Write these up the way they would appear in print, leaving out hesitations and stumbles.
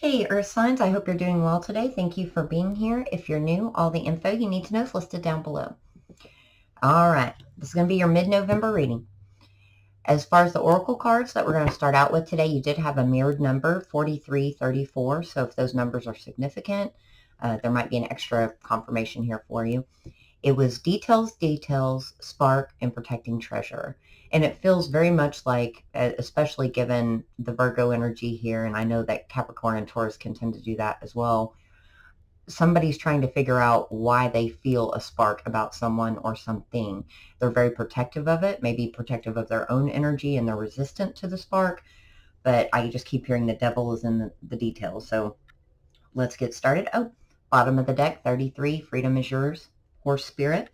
Hey, Earth signs, I hope you're doing well today. Thank you for being here. If you're new, all the info you need to know is listed down below. All right, this is going to be your mid-November reading. As far as the oracle cards that we're going to start out with today, you did have a mirrored number, 4334. So if those numbers are significant, there might be an extra confirmation here for you. It was details, details, spark, and protecting treasure. And it feels very much like, especially given the Virgo energy here, and I know that Capricorn and Taurus can tend to do that as well, somebody's trying to figure out why they feel a spark about someone or something. They're very protective of it, maybe protective of their own energy, and they're resistant to the spark. But I just keep hearing the devil is in the details. So let's get started. Oh, bottom of the deck, 33, freedom is yours, horse spirit.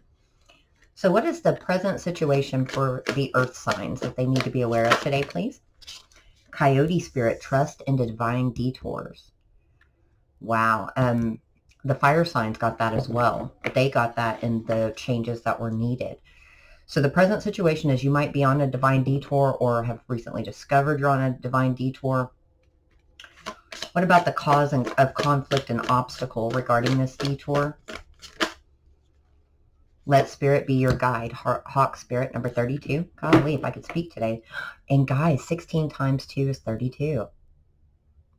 So what is the present situation for the earth signs that they need to be aware of today, please? Coyote spirit, trust into divine detours. Wow. The fire signs got that as well. They got that in the changes that were needed. So the present situation is you might be on a divine detour or have recently discovered you're on a divine detour. What about the cause of conflict and obstacle regarding this detour? Let spirit be your guide. Hawk spirit, number 32. Golly, if I could speak today. And guys, 16 times 2 is 32.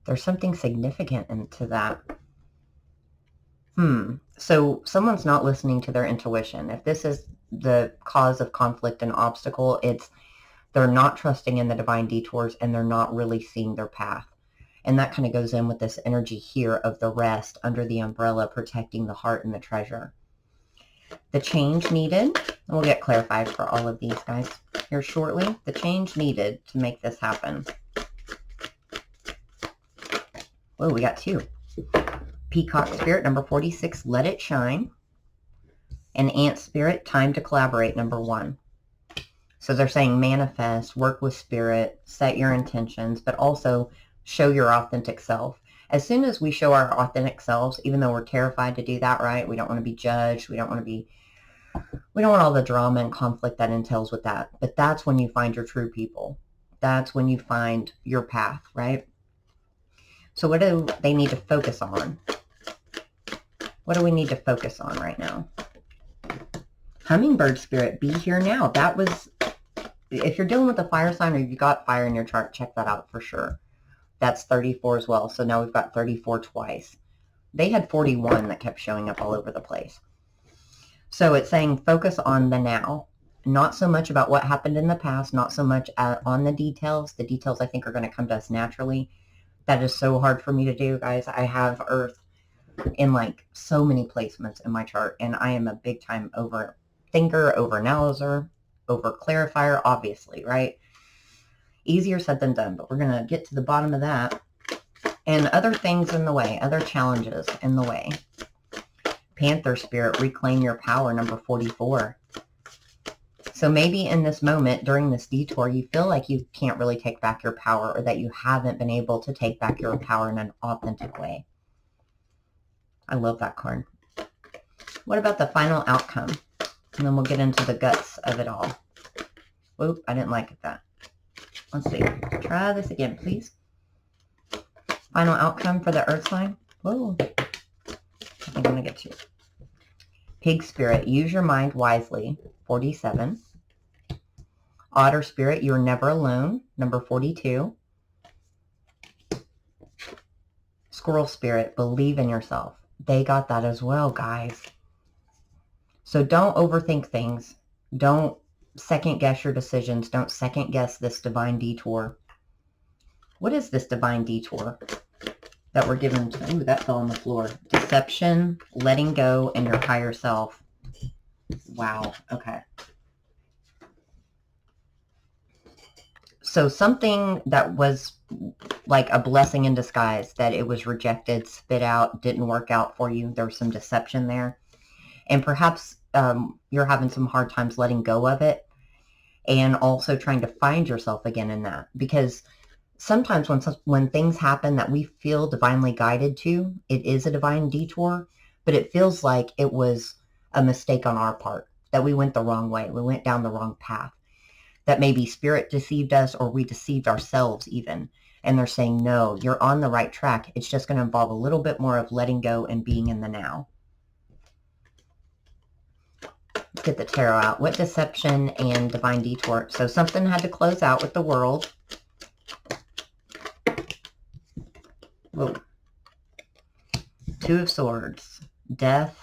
There's something significant into that. So someone's not listening to their intuition. If this is the cause of conflict and obstacle, it's they're not trusting in the divine detours and they're not really seeing their path. And that kind of goes in with this energy here of the rest under the umbrella, protecting the heart and the treasure. The change needed, and we'll get clarified for all of these guys here shortly. The change needed to make this happen. Whoa, we got 2. Peacock spirit, number 46, let it shine. And ant spirit, time to collaborate, number 1. So they're saying manifest, work with spirit, set your intentions, but also show your authentic self. As soon as we show our authentic selves, even though we're terrified to do that, right? We don't want to be judged. We don't want all the drama and conflict that entails with that. But that's when you find your true people. That's when you find your path, right? So what do they need to focus on? What do we need to focus on right now? Hummingbird spirit, be here now. That was, if you're dealing with a fire sign or you've got fire in your chart, check that out for sure. That's 34 as well. So now we've got 34 twice. They had 41 that kept showing up all over the place. So it's saying focus on the now. Not so much about what happened in the past, not so much on the details. The details I think are going to come to us naturally. That is so hard for me to do, guys. I have Earth in like so many placements in my chart, and I am a big time overthinker, overanalyzer, over clarifier, obviously, right? Easier said than done, but we're going to get to the bottom of that. And other things in the way, other challenges in the way. Panther spirit, reclaim your power, number 44. So maybe in this moment, during this detour, you feel like you can't really take back your power, or that you haven't been able to take back your power in an authentic way. I love that card. What about the final outcome? And then we'll get into the guts of it all. Whoop, I didn't like that. Let's see. Try this again, please. Final outcome for the earth sign. Whoa. I think I'm going to get you. Pig spirit, use your mind wisely. 47. Otter spirit, you're never alone. Number 42. Squirrel spirit, believe in yourself. They got that as well, guys. So don't overthink things. Don't second guess your decisions. Don't second guess this divine detour. What is this divine detour that we're given to? Ooh, that fell on the floor. Deception, letting go, and your higher self. Wow. Okay. So something that was like a blessing in disguise, that it was rejected, spit out, didn't work out for you. There was some deception there. And perhaps you're having some hard times letting go of it, and also trying to find yourself again in that. Because sometimes when things happen that we feel divinely guided to, it is a divine detour, but it feels like it was a mistake on our part, that we went the wrong way. We went down the wrong path. That maybe spirit deceived us, or we deceived ourselves even. And they're saying, no, you're on the right track. It's just going to involve a little bit more of letting go and being in the now. Let's get the tarot out. What deception and divine detour? So something had to close out with the world. Whoa. Two of Swords, death,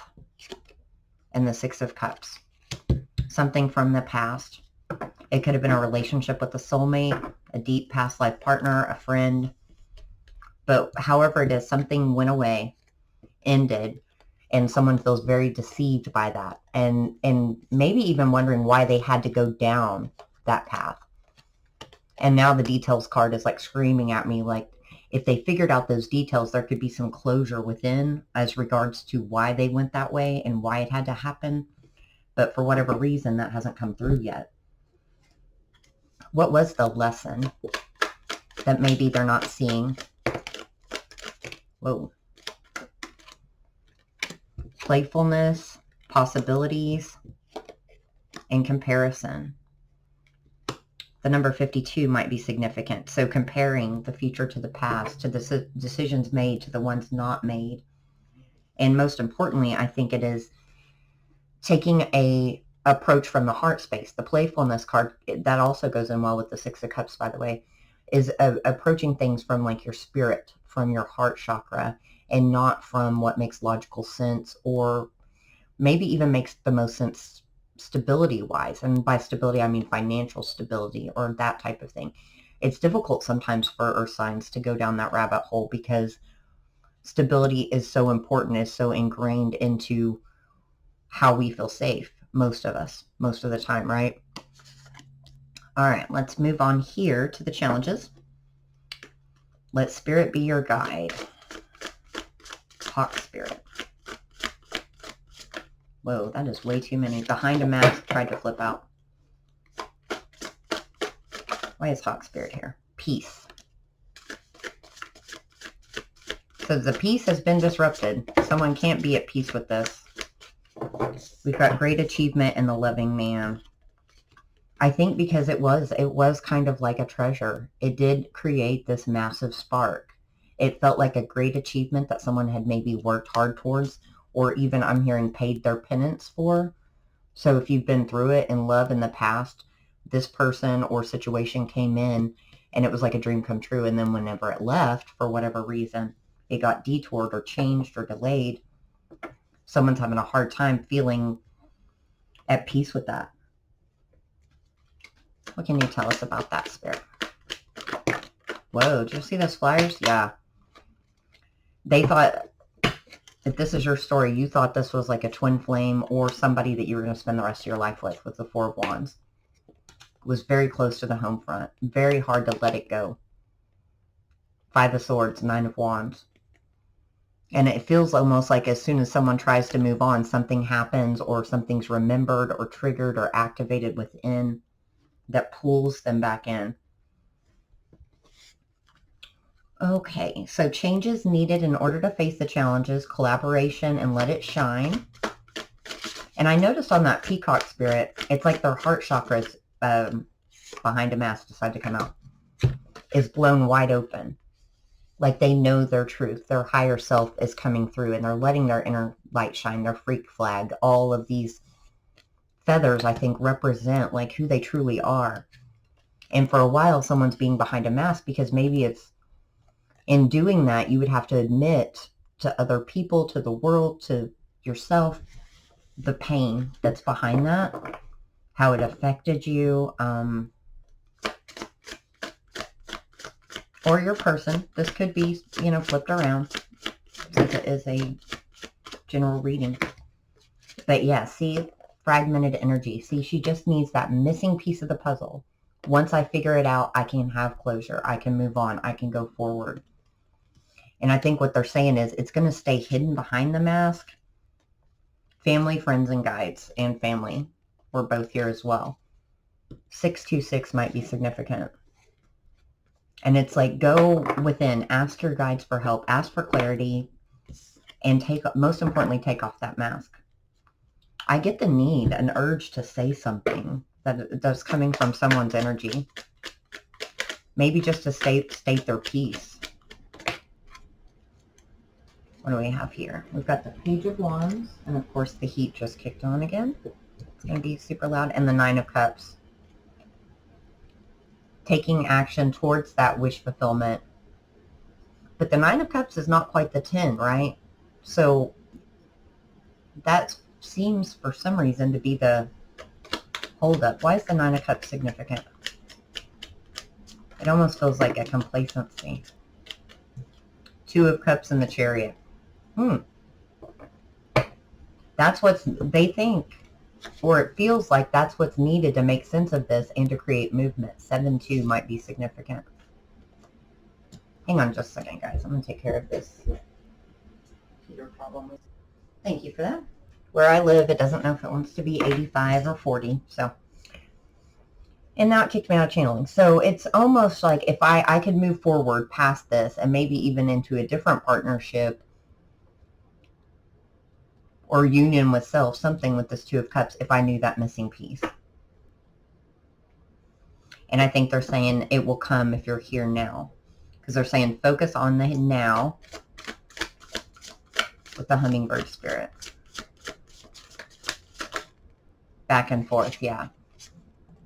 and the Six of Cups. Something from the past. It could have been a relationship with a soulmate, a deep past life partner, a friend. But however it is, something went away, ended, and someone feels very deceived by that. And maybe even wondering why they had to go down that path. And now the details card is like screaming at me, like if they figured out those details, there could be some closure within as regards to why they went that way and why it had to happen. But for whatever reason, that hasn't come through yet. What was the lesson that maybe they're not seeing? Whoa. Playfulness, possibilities, and comparison. The number 52 might be significant. So comparing the future to the past, to the decisions made, to the ones not made. And most importantly, I think it is taking a approach from the heart space. The playfulness card, that also goes in well with the Six of Cups, by the way, is approaching things from like your spirit, from your heart chakra, and not from what makes logical sense, or maybe even makes the most sense stability-wise. And by stability, I mean financial stability or that type of thing. It's difficult sometimes for earth signs to go down that rabbit hole because stability is so important, is so ingrained into how we feel safe, most of us, most of the time, right? All right, let's move on here to the challenges. Let spirit be your guide. Hawk spirit. Whoa, that is way too many. Behind a mask, tried to flip out. Why is Hawk spirit here? Peace. So the peace has been disrupted. Someone can't be at peace with this. We've got great achievement in the loving man. I think because it was kind of like a treasure. It did create this massive spark. It felt like a great achievement that someone had maybe worked hard towards, or even, I'm hearing, paid their penance for. So if you've been through it in love in the past, this person or situation came in and it was like a dream come true. And then whenever it left, for whatever reason, it got detoured or changed or delayed. Someone's having a hard time feeling at peace with that. What can you tell us about that, spirit? Whoa, did you see those flyers? Yeah. They thought, if this is your story, you thought this was like a twin flame or somebody that you were going to spend the rest of your life with the Four of Wands. It was very close to the home front. Very hard to let it go. Five of Swords, Nine of Wands. And it feels almost like as soon as someone tries to move on, something happens or something's remembered or triggered or activated within that pulls them back in. Okay, so changes needed in order to face the challenges, collaboration, and let it shine. And I noticed on that peacock spirit, it's like their heart chakras behind a mask decided to come out, is blown wide open. Like they know their truth. Their higher self is coming through and they're letting their inner light shine, their freak flag. All of these feathers, I think, represent like who they truly are. And for a while, someone's being behind a mask because maybe it's, in doing that, you would have to admit to other people, to the world, to yourself, the pain that's behind that, how it affected you, or your person. This could be, you know, flipped around since it is a general reading. But yeah, see, fragmented energy. See, she just needs that missing piece of the puzzle. Once I figure it out, I can have closure. I can move on. I can go forward. And I think what they're saying is it's going to stay hidden behind the mask. Family, friends, and guides, and family were both here as well. 626 might be significant. And it's like, go within, ask your guides for help, ask for clarity, and most importantly, take off that mask. I get the need, an urge to say something that's coming from someone's energy. Maybe just to state their peace. What do we have here? We've got the Page of Wands, and of course the heat just kicked on again. It's going to be super loud. And the Nine of Cups. Taking action towards that wish fulfillment. But the Nine of Cups is not quite the 10, right? So that seems for some reason to be the holdup. Why is the Nine of Cups significant? It almost feels like a complacency. Two of Cups in the Chariot. That's what they think, or it feels like that's what's needed to make sense of this and to create movement. 7-2 might be significant. Hang on just a second, guys. I'm going to take care of this heater problem. Thank you for that. Where I live, it doesn't know if it wants to be 85 or 40, so. And now it kicked me out of channeling. So it's almost like if I could move forward past this and maybe even into a different partnership or union with self, something with this Two of Cups, if I knew that missing piece. And I think they're saying it will come if you're here now. Because they're saying focus on the now with the hummingbird spirit. Back and forth, yeah.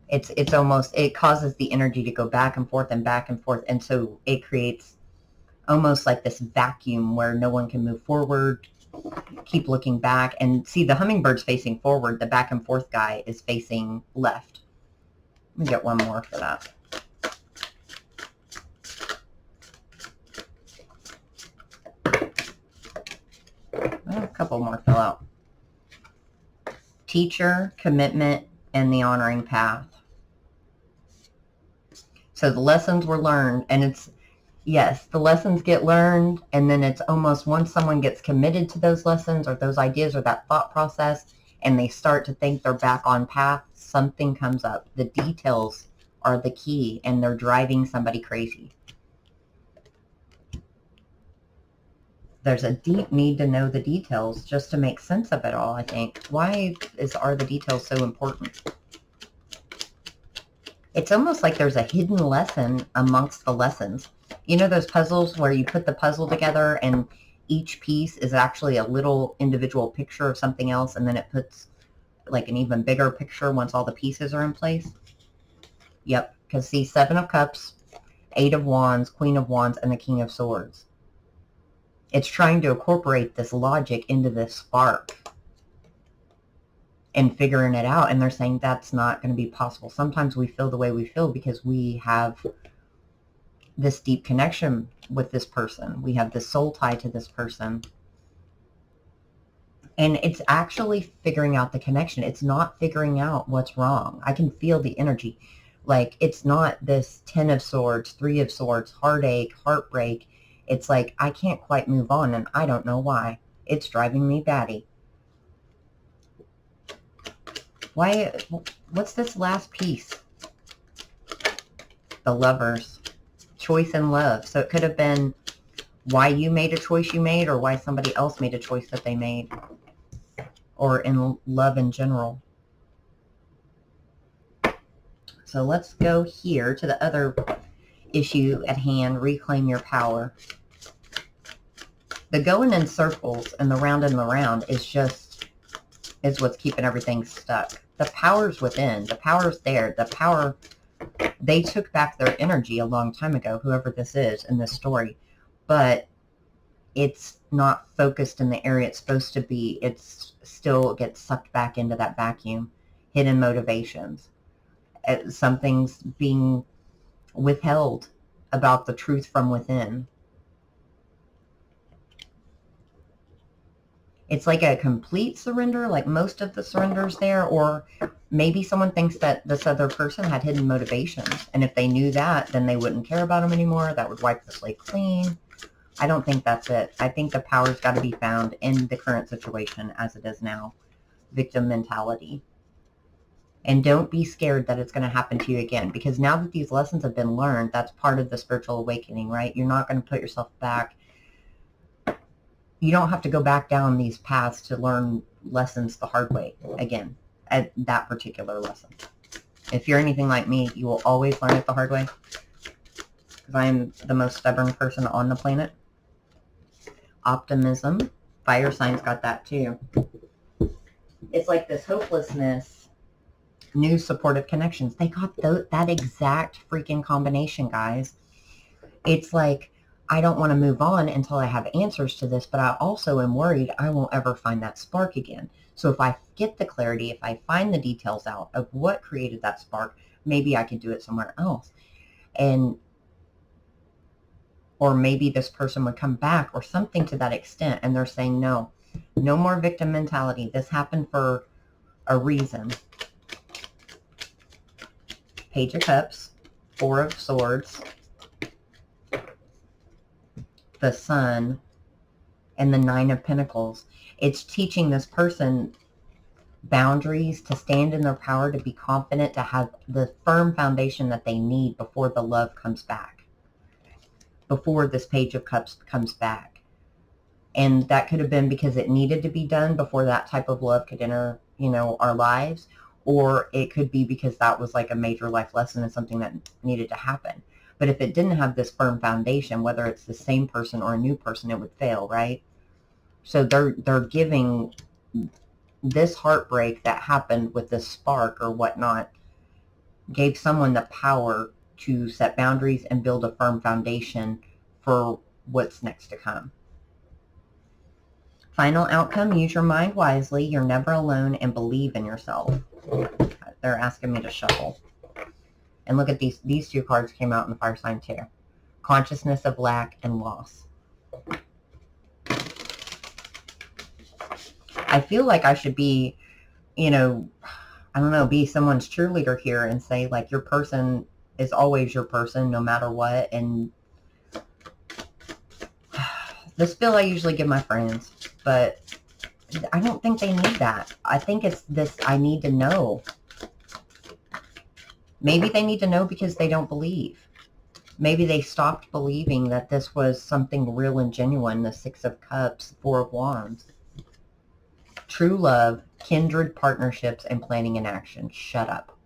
It's almost, it causes the energy to go back and forth and back and forth. And so it creates almost like this vacuum where no one can move forward, keep looking back. And see, the hummingbird's facing forward. The back and forth guy is facing left. Let me get one more for that. Well, a couple more fill out. Teacher, commitment, and the honoring path. So the lessons were learned, and it's, yes, the lessons get learned, and then it's almost once someone gets committed to those lessons or those ideas or that thought process, and they start to think they're back on path, something comes up. The details are the key, and they're driving somebody crazy. There's a deep need to know the details just to make sense of it all, I think. Why are the details so important? It's almost like there's a hidden lesson amongst the lessons. You know those puzzles where you put the puzzle together and each piece is actually a little individual picture of something else, and then it puts like an even bigger picture once all the pieces are in place? Yep, because see, 7 of Cups, 8 of Wands, Queen of Wands, and the King of Swords. It's trying to incorporate this logic into this spark and figuring it out. And they're saying that's not going to be possible. Sometimes we feel the way we feel because we have this deep connection with this person. We have this soul tie to this person. And it's actually figuring out the connection. It's not figuring out what's wrong. I can feel the energy. Like, it's not this 10 of Swords, 3 of Swords, heartache, heartbreak. It's like, I can't quite move on, and I don't know why. It's driving me batty. Why? What's this last piece? The Lovers. Choice and love. So it could have been why you made a choice you made, or why somebody else made a choice that they made. Or in love in general. So let's go here to the other issue at hand. Reclaim your power. The going in circles and the round is what's keeping everything stuck. The power's within. The power's there. The power, they took back their energy a long time ago, whoever this is in this story. But it's not focused in the area it's supposed to be. It's still gets sucked back into that vacuum. Hidden motivations. Something's being withheld about the truth from within. It's like a complete surrender, like most of the surrenders there, or maybe someone thinks that this other person had hidden motivations, and if they knew that, then they wouldn't care about them anymore. That would wipe the slate clean. I don't think that's it. I think the power's got to be found in the current situation as it is now. Victim mentality. And don't be scared that it's going to happen to you again, because now that these lessons have been learned, that's part of the spiritual awakening, right? You're not going to put yourself back. You don't have to go back down these paths to learn lessons the hard way again at that particular lesson. If you're anything like me, you will always learn it the hard way. because I am the most stubborn person on the planet. Optimism. Fire signs got that too. It's like this hopelessness, new supportive connections. They got that exact freaking combination, guys. It's like, I don't want to move on until I have answers to this, but I also am worried I won't ever find that spark again. So if I get the clarity, if I find the details out of what created that spark, maybe I could do it somewhere else. Or maybe this person would come back or something to that extent. And they're saying, no more victim mentality. This happened for a reason. Page of Cups, Four of Swords, the Sun, and the Nine of Pentacles. It's teaching this person boundaries, to stand in their power, to be confident, to have the firm foundation that they need before the love comes back, before this Page of Cups comes back. And that could have been because it needed to be done before that type of love could enter, our lives. Or it could be because that was like a major life lesson and something that needed to happen. But if it didn't have this firm foundation, whether it's the same person or a new person, it would fail, right? So they're giving this heartbreak that happened with this spark or whatnot, gave someone the power to set boundaries and build a firm foundation for what's next to come. Final outcome, use your mind wisely. You're never alone, and believe in yourself. They're asking me to shuffle. And look at these two cards came out in the fire sign too. Consciousness of lack and loss. I feel like I should be, I don't know, be someone's cheerleader here and say, like, your person is always your person no matter what. And this feel I usually give my friends, but I don't think they need that. I think it's this, I need to know. Maybe they need to know because they don't believe. Maybe they stopped believing that this was something real and genuine. The Six of Cups, Four of Wands. True love, kindred partnerships, and planning and action. Shut up.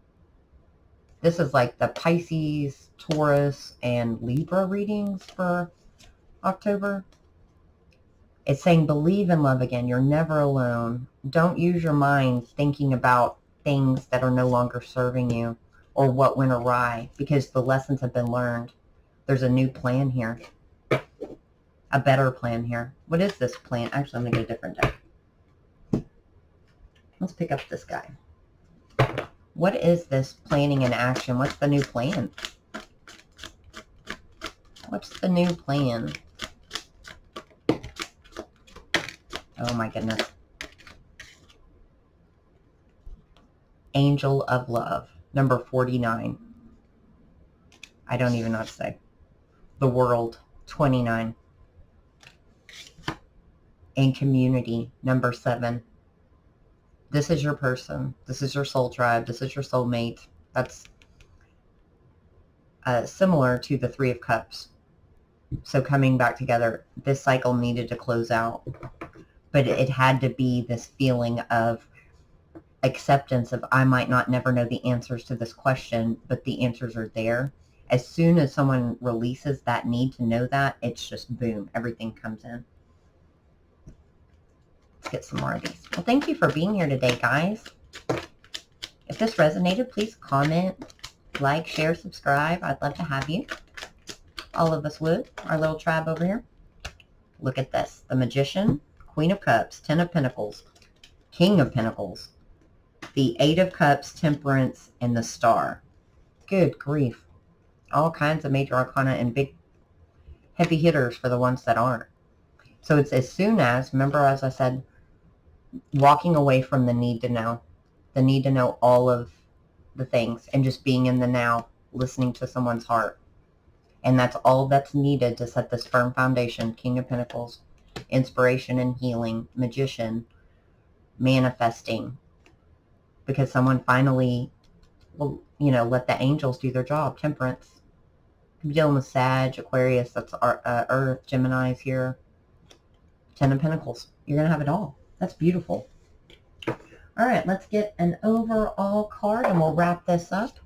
This is like the Pisces, Taurus, and Libra readings for October. It's saying believe in love again. You're never alone. Don't use your mind thinking about things that are no longer serving you or what went awry, because the lessons have been learned. There's a new plan here. A better plan here. What is this plan? Actually, I'm going to get a different deck. Let's pick up this guy. What is this planning and action? What's the new plan? What's the new plan? Oh my goodness. Angel of Love, number 49. I don't even know what to say. The World, 29. And Community, number 7. This is your person. This is your soul tribe. This is your soulmate. That's similar to the Three of Cups. So coming back together, this cycle needed to close out. But it had to be this feeling of acceptance of, I might not never know the answers to this question, but the answers are there. As soon as someone releases that need to know that, it's just boom, everything comes in. Let's get some more of these. Well, thank you for being here today, guys. If this resonated, please comment, like, share, subscribe. I'd love to have you. All of us would. Our little tribe over here. Look at this. The Magician, Queen of Cups, Ten of Pentacles, King of Pentacles, the Eight of Cups, Temperance, and the Star. Good grief. All kinds of major arcana and big heavy hitters for the ones that aren't. So it's as soon as, remember as I said, walking away from the need to know all of the things and just being in the now, listening to someone's heart. And that's all that's needed to set this firm foundation. King of Pentacles, inspiration and healing, Magician, manifesting, because someone finally will, let the angels do their job. Temperance, could be dealing with Sag, Aquarius, that's our, Earth, Gemini's here. Ten of Pentacles, you're going to have it all. That's beautiful. All right, let's get an overall card and we'll wrap this up.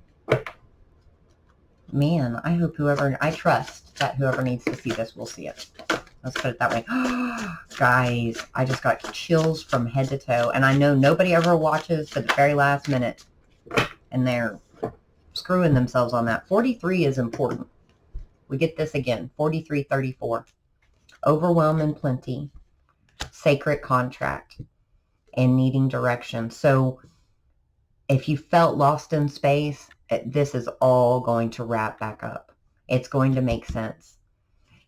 Man, I hope I trust that whoever needs to see this will see it. Let's put it that way. Guys, I just got chills from head to toe. And I know nobody ever watches to the very last minute. And they're screwing themselves on that. 43 is important. We get this again. 4334. Overwhelm and plenty. Sacred contract. And needing direction. So if you felt lost in space, this is all going to wrap back up. It's going to make sense.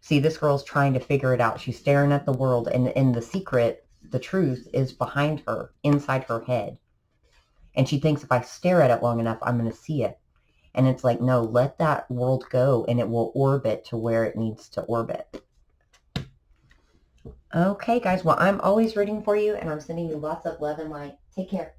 See, this girl's trying to figure it out. She's staring at the world, and the secret, the truth, is behind her, inside her head. And she thinks if I stare at it long enough, I'm going to see it. And it's like, no, let that world go, and it will orbit to where it needs to orbit. Okay, guys. Well, I'm always rooting for you, and I'm sending you lots of love and light. Take care.